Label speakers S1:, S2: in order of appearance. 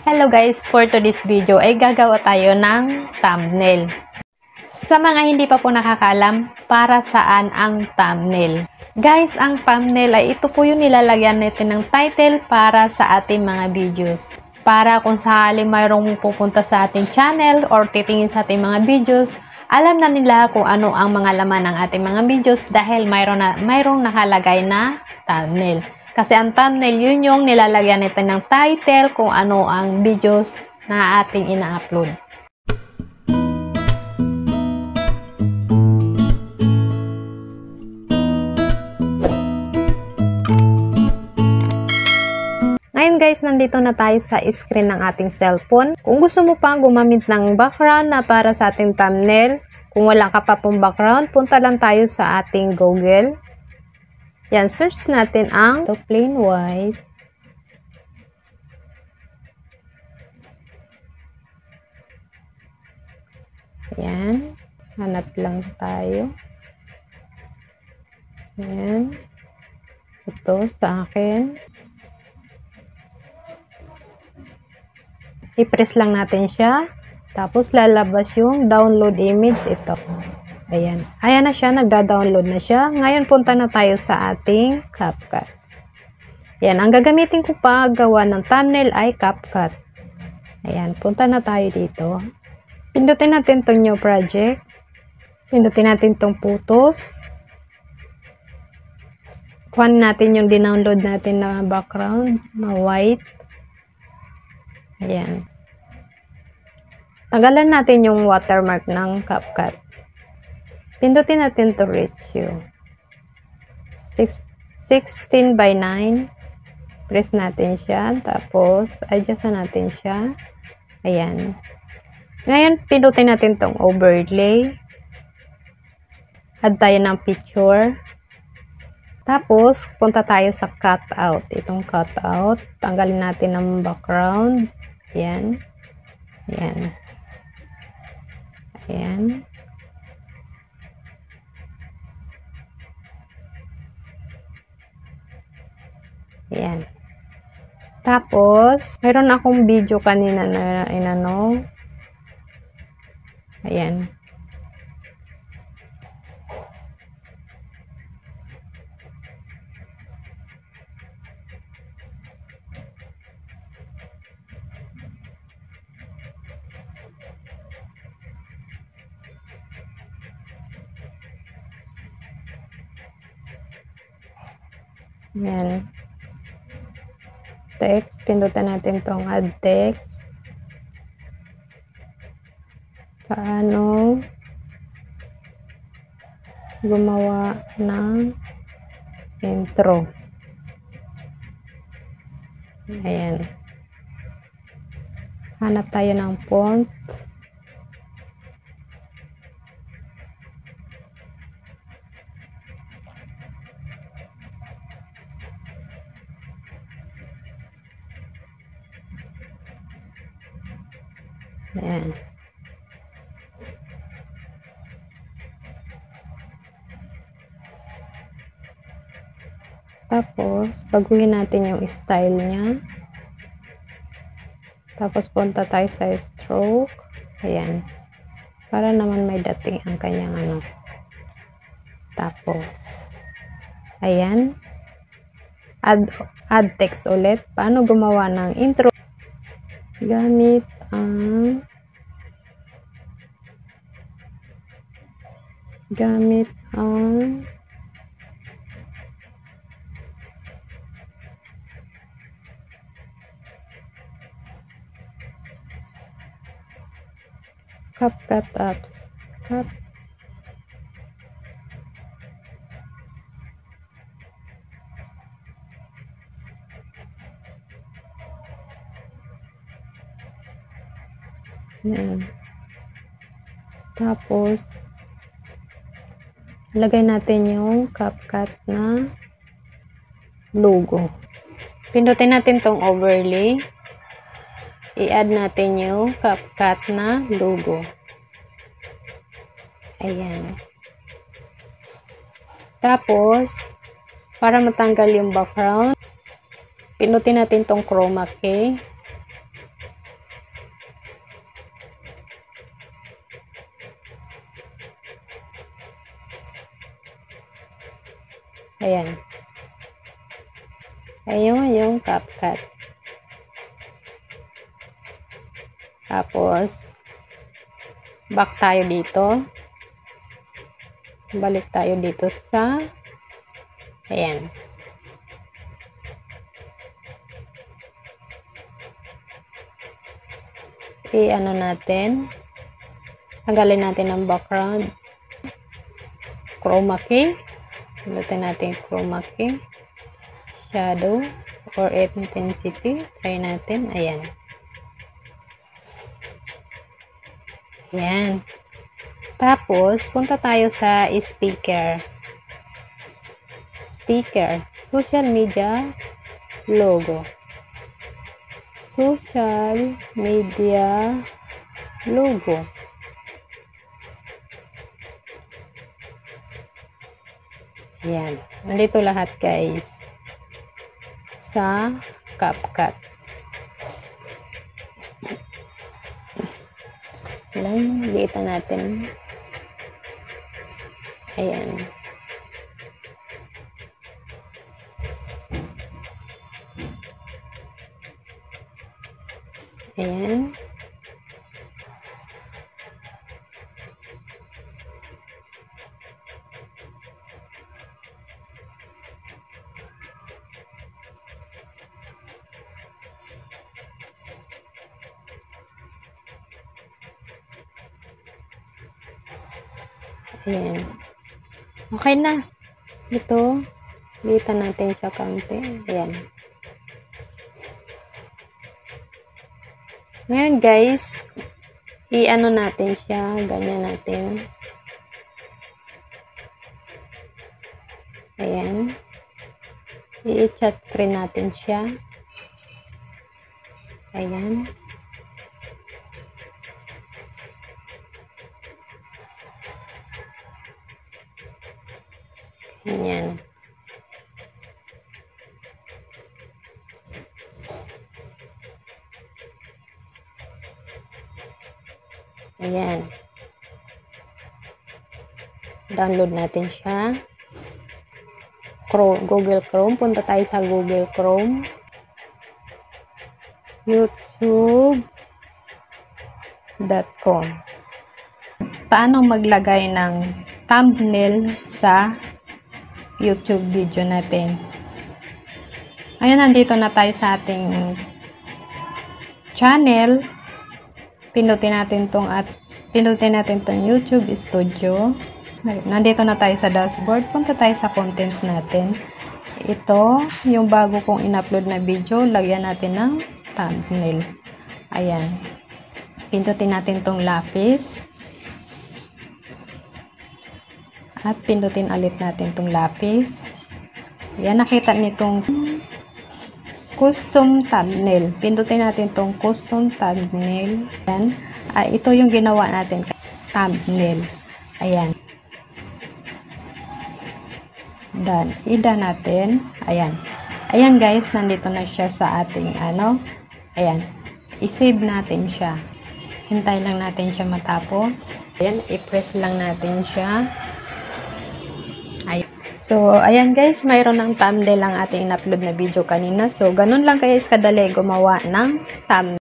S1: Hello guys, for today's video ay gagawa tayo ng thumbnail. Sa mga hindi pa po nakakaalam, para saan ang thumbnail? Guys, ang thumbnail ay ito po yung nilalagyan natin ng title para sa ating mga videos. Para kung sakali mayroong pupunta sa ating channel or titingin sa ating mga videos, alam na nila kung ano ang mga laman ng ating mga videos dahil mayroong nakalagay na thumbnail. Kasi ang thumbnail, yun yung nilalagyan natin ng title kung ano ang videos na ating ina-upload. Ngayon guys, nandito na tayo sa screen ng ating cellphone. Kung gusto mo pang gumamit ng background na para sa ating thumbnail, kung wala ka pa pong background, punta lang tayo sa ating Google. Yan, search natin ang plain white. Yan, hanap lang tayo. Yan, ito sa akin. I-press lang natin siya. Tapos lalabas yung download image ito. Ayan. Ayan na siya. Nagda-download na siya. Ngayon punta na tayo sa ating CapCut. Ayan. Ang gagamitin ko pa gawa ng thumbnail ay CapCut. Ayan. Punta na tayo dito. Pindutin natin itong new project. Pindutin natin itong photos. Kuhanin natin yung dinownload natin na background na white. Ayan. Tanggalan natin yung watermark ng CapCut. Pindutin natin to ratio. 16 by 9. Press natin siya. Tapos, adjust natin siya. Ayan. Ngayon, pindutin natin tong overlay. Add tayo ng picture. Tapos, punta tayo sa cutout. Itong cutout. Tanggalin natin ang background. Ayan. Ayan. Ayan. Ayan. Tapos, mayroon akong video kanina na inano. Ayan. Ayan. Text. Pindutan natin tong add text. Paano gumawa ng intro. Ayan. Hanap tayo ng font. Ayan. Tapos, baguhin natin yung style niya. Tapos, punta tayo sa stroke. Ayan. Para naman may dating ang kanyang ano. Tapos, ayan. Add text ulit. Paano gumawa ng intro? Gamit ang CapCut apps. Yan. Tapos, lagay natin yung CapCut na logo. Pindutin natin tong overlay. I-add natin yung CapCut na logo. Ayan. Tapos, para matanggal yung background, pindutin natin tong chroma key. Ayan. Ayun yung CapCut. Tapos, back tayo dito. Balik tayo dito sa, ayan. I-ano natin. Tanggalin natin ang background. Chroma key. Pinutin natin chroma key. Shadow or intensity. Try natin. Ayan. Ayan. Tapos, punta tayo sa sticker. Sticker. Social media logo. Social media logo. Ayan. Nandito lahat, guys. Sa CapCut. Ayan. Liitan natin. Ayan. Ayan. Ayan. Okay na. Ito, liitan natin siya kaunti. Ayan. Ngayon, guys, i-ano natin siya. Ganyan natin. Ayan. I-chat screen natin siya. Ayan. Ayan. Ayan. Download natin siya. Google Chrome. Punta tayo sa Google Chrome. youtube.com. Paano maglagay ng thumbnail sa YouTube video natin? Ayan, nandito na tayo sa ating channel. Pindutin natin tong YouTube Studio. Nandito na tayo sa dashboard. Punta tayo sa content natin. Ito, yung bago kong in-upload na video, lagyan natin ng thumbnail. Ayan. Pindutin natin tong lapis. At pindutin ulit natin tong lapis. Ayan, nakita nitong custom thumbnail. Pindutin natin tong custom thumbnail. Ayan. Ito yung ginawa natin. Thumbnail. Ayan. Done. I-done natin. Ayan. Ayan, guys. Nandito na siya sa ating Ayan. I-save natin siya. Hintay lang natin siya matapos. Ayan. I-press lang natin siya. Ayan. So, ayan, guys. Mayroon ng thumbnail ang ating in-upload na video kanina. So, ganun lang guys kadali gumawa ng thumbnail.